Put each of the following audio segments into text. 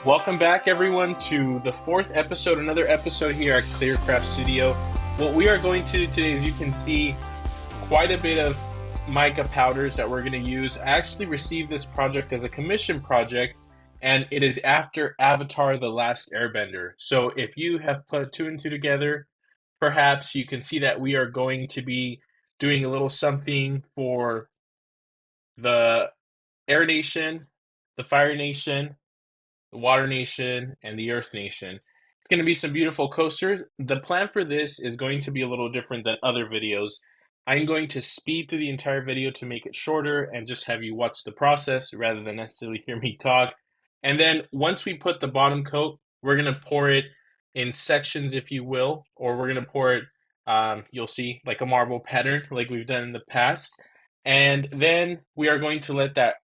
Welcome back, everyone, to the fourth episode, another episode here at Clearcraft Studio. What we are going to do today is you can see quite a bit of mica powders that we're going to use. I actually received this project as a commission project, and it is after Avatar: The Last Airbender. So if you have put two and two together, perhaps you can see that we are going to be doing a little something for the Air Nation, the Fire Nation, the Water Nation, and the Earth Nation. It's going to be some beautiful coasters. The plan for this is going to be a little different than other videos. I'm going to speed through the entire video to make it shorter and just have you watch the process rather than necessarily hear me talk. And then once we put the bottom coat, we're going to pour it in sections, if you will, or we're going to pour it, you'll see, like a marble pattern like we've done in the past. And then we are going to let that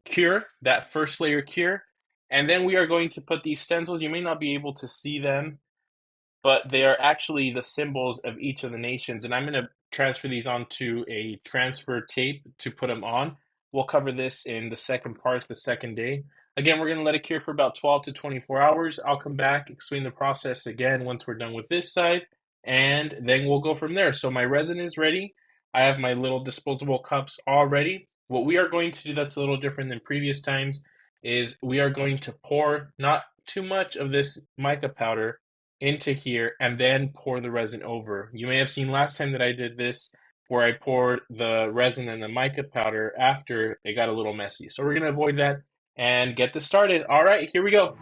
cure, that first layer cure. And then we are going to put these stencils. You may not be able to see them, but they are actually the symbols of each of the nations. And I'm going to transfer these onto a transfer tape to put them on. We'll cover this in the second part, the second day. Again, we're going to let it cure for about 12 to 24 hours. I'll come back, explain the process again once we're done with this side, and then we'll go from there. So my resin is ready. I have my little disposable cups all ready. What we are going to do that's a little different than previous times is we are going to pour not too much of this mica powder into here and then pour the resin over. You may have seen last time that I did this where I poured the resin and the mica powder after it got a little messy. So we're going to avoid that and get this started. All right, here we go.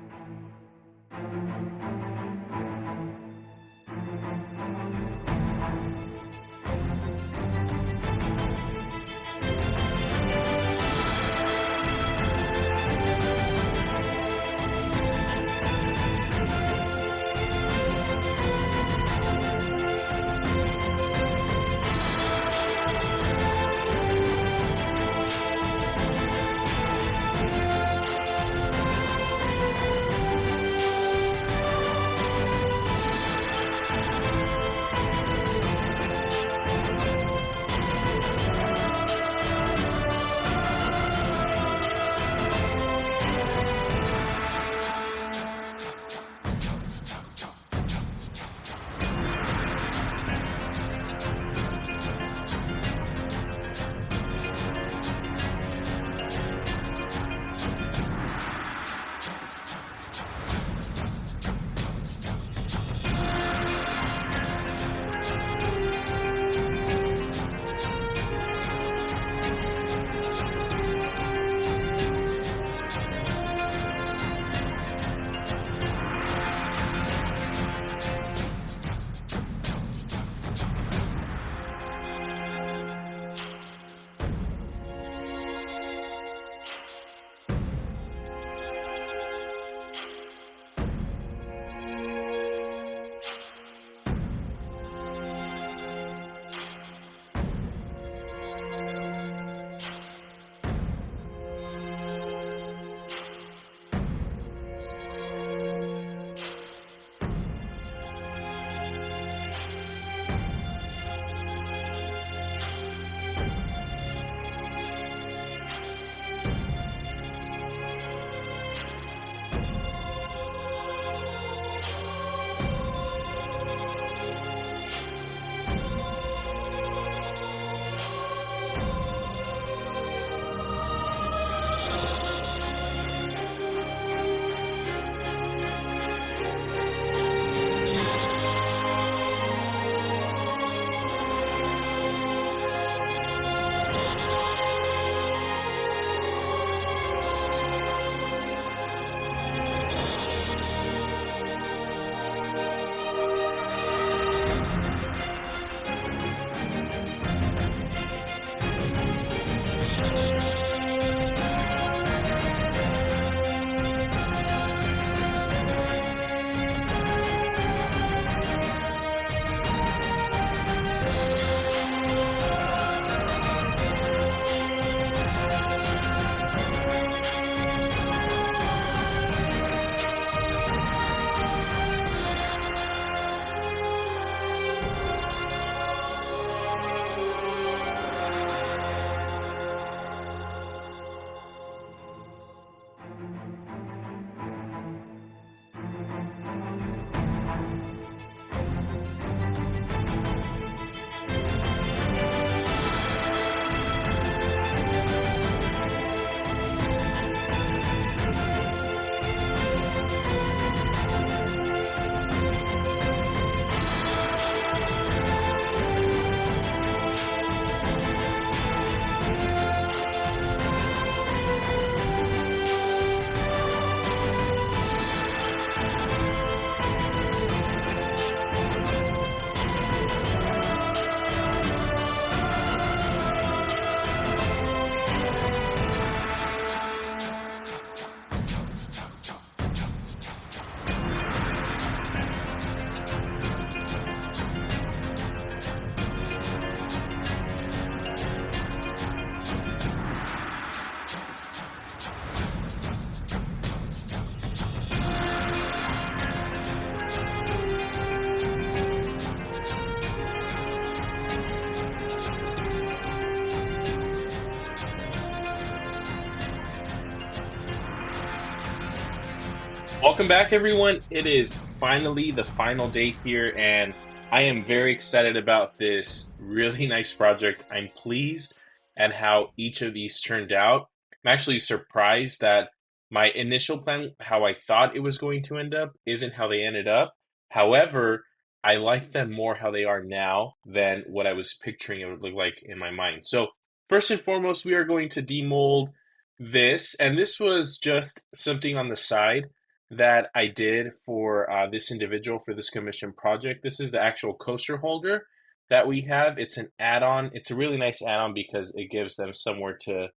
Welcome back, everyone. It is finally the final day here, and I am very excited about this really nice project. I'm pleased at how each of these turned out. I'm actually surprised that my initial plan, how I thought it was going to end up, isn't how they ended up. However, I like them more how they are now than what I was picturing it would look like in my mind. So, first and foremost, we are going to demold this, and this was just something on the side that I did for this individual for this commission project. This is the actual coaster holder that we have. It's an add-on. It's a really nice add-on because it gives them somewhere to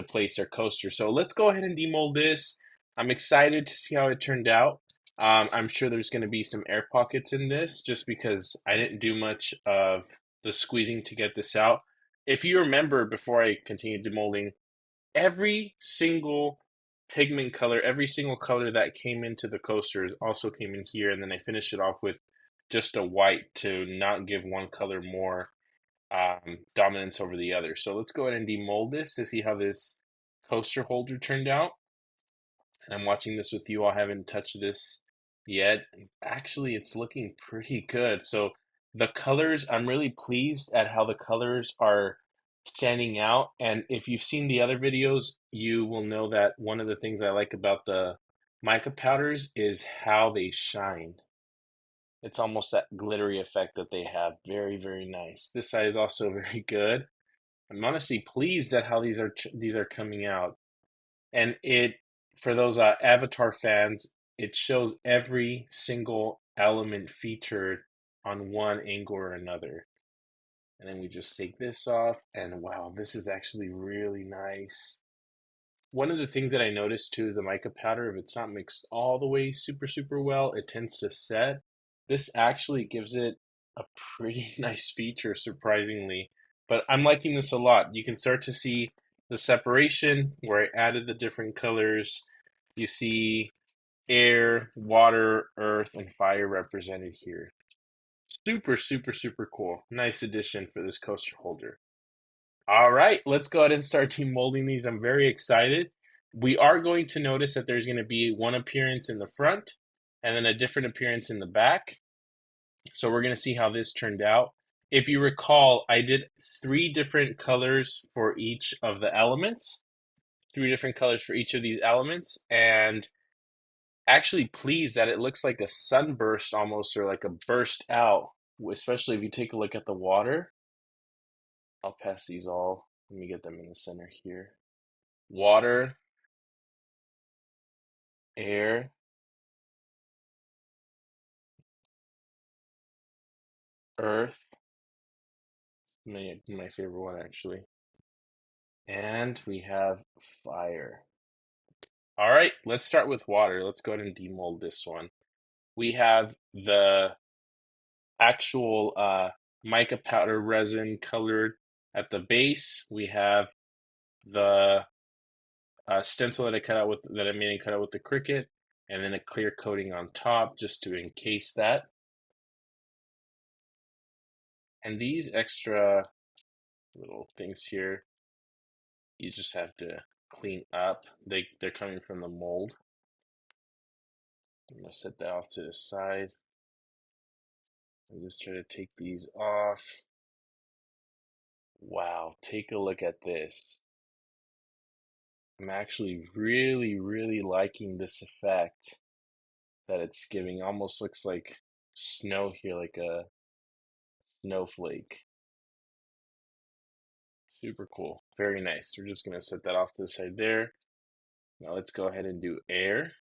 place their coaster. So let's go ahead and demold this. I'm excited to see how it turned out. I'm sure there's going to be some air pockets in this just because I didn't do much of the squeezing to get this out. If you remember, before I continued demolding, every single pigment color, every single color that came into the coasters also came in here, and then I finished it off with just a white to not give one color more dominance over the other. So let's go ahead and demold this to see how this coaster holder turned out. And I'm watching this with you. I haven't touched this yet. Actually, it's looking pretty good. So the colors, I'm really pleased at how the colors are standing out. And if you've seen the other videos, you will know that one of the things I like about the mica powders is how they shine. It's almost that glittery effect that they have. Very, very nice. This side is also very good. I'm honestly pleased at how these are coming out. And it, for those Avatar fans, it shows every single element featured on one angle or another. And then we just take this off, and wow, this is actually really nice. One of the things that I noticed too is the mica powder, if it's not mixed all the way super, super well, it tends to set. This actually gives it a pretty nice feature, surprisingly. But I'm liking this a lot. You can start to see the separation where I added the different colors. You see air, water, earth, and fire represented here. Super, super, super cool. Nice addition for this coaster holder. All right, let's go ahead and start team molding these. I'm very excited. We are going to notice that there's going to be one appearance in the front and then a different appearance in the back. So we're going to see how this turned out. If you recall, I did three different colors for each of the elements, three different colors for each of these elements, and actually pleased that it looks like a sunburst almost, or like a burst out, especially if you take a look at the water. I'll pass these all. Let me get them in the center here. Water, air, earth, my favorite one actually, and we have fire. All right, let's start with water. Let's go ahead and demold this one. We have the actual mica powder resin colored at the base. We have the stencil that I cut out with that I made and cut out with the Cricut, and then a clear coating on top just to encase that. And these extra little things here, you just have to clean up. They're coming from the mold. I'm gonna set that off to the side. And just try to take these off. Wow, take a look at this. I'm actually really, really liking this effect that it's giving. Almost looks like snow here, like a snowflake. Super cool. Very nice. We're just gonna set that off to the side there. Now let's go ahead and do air.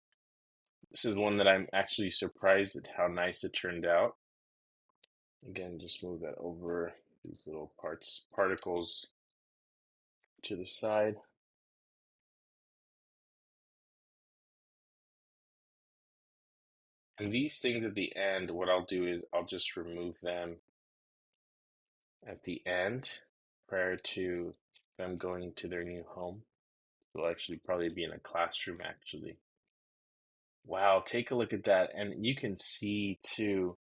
This is one that I'm actually surprised at how nice it turned out. Again, just move that over these little particles to the side. And these things at the end, what I'll do is I'll just remove them at the end prior to them going to their new home. They'll actually probably be in a classroom actually. Wow, take a look at that. And you can see too,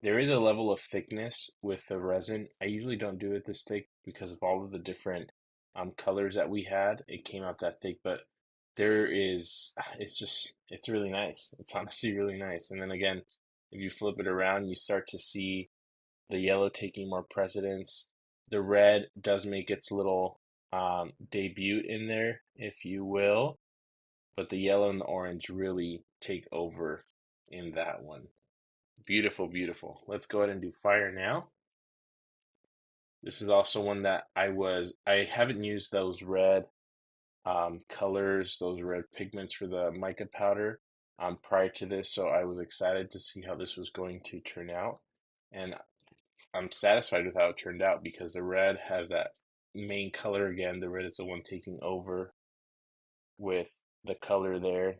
there is a level of thickness with the resin. I usually don't do it this thick because of all of the different colors that we had. It came out that thick, but there is, it's really nice. It's honestly really nice. And then again, if you flip it around, you start to see the yellow taking more precedence. The red does make its little debut in there, if you will, but the yellow and the orange really take over in that one. Beautiful, beautiful. Let's go ahead and do fire now. This is also one that I haven't used those red colors, those red pigments for the mica powder prior to this, so I was excited to see how this was going to turn out. And I'm satisfied with how it turned out because the red has that main color again. The red is the one taking over with the color there.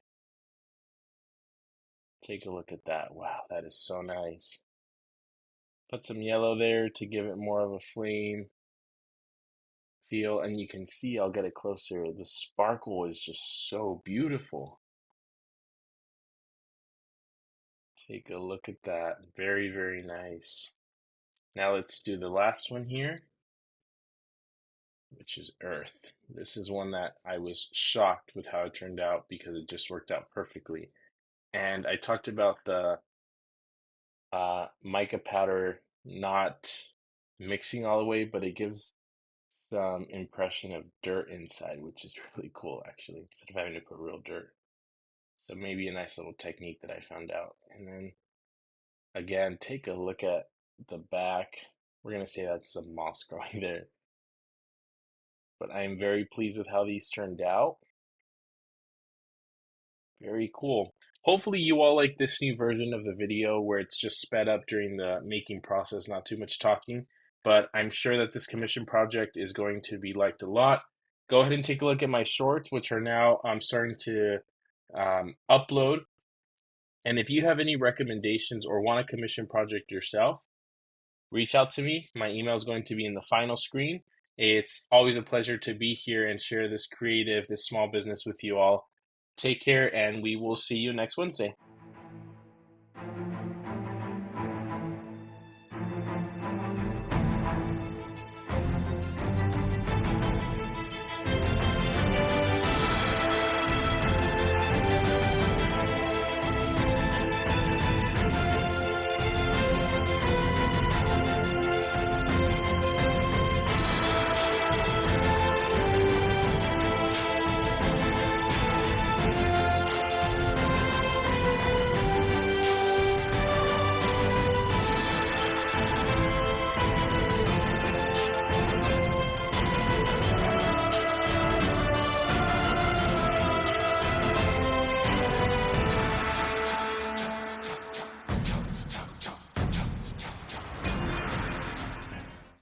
Take a look at that. Wow, that is so nice. Put some yellow there to give it more of a flame feel, and you can see, I'll get it closer. The sparkle is just so beautiful. Take a look at that. Very, very nice. Now let's do the last one here, which is Earth. This is one that I was shocked with how it turned out because it just worked out perfectly. And I talked about the mica powder not mixing all the way, but it gives some impression of dirt inside, which is really cool actually, instead of having to put real dirt. So maybe a nice little technique that I found out. And then again, take a look at the back. We're gonna say that's some moss growing there. But I am very pleased with how these turned out. Very cool. Hopefully you all like this new version of the video where it's just sped up during the making process, not too much talking. But I'm sure that this commission project is going to be liked a lot. Go ahead and take a look at my shorts, which are now starting to upload. And if you have any recommendations or want a commission project yourself, reach out to me. My email is going to be in the final screen. It's always a pleasure to be here and share this creative, this small business with you all. Take care, and we will see you next Wednesday.